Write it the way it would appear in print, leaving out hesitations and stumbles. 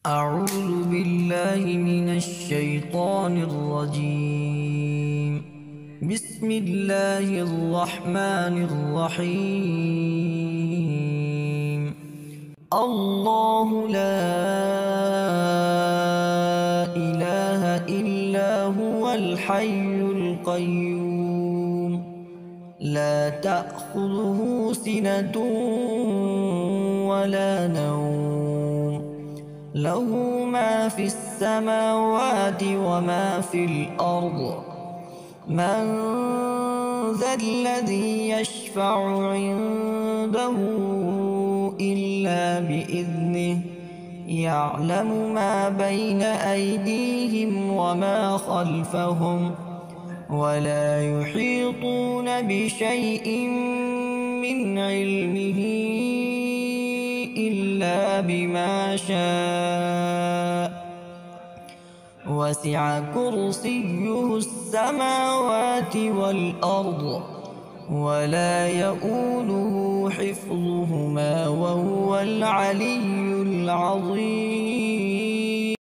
أعوذ بالله من الشيطان الرجيم. بسم الله الرحمن الرحيم. الله لا إله إلا هو الحي القيوم لا تأخذه سنة ولا نوم له ما في السماوات وما في الأرض من ذا الذي يشفع عنده إلا بإذنه يعلم ما بين أيديهم وما خلفهم ولا يحيطون بشيء من علمه إلا بما شاء وسع كرسيه السماوات والأرض ولا يؤوده حفظهما وهو العلي العظيم.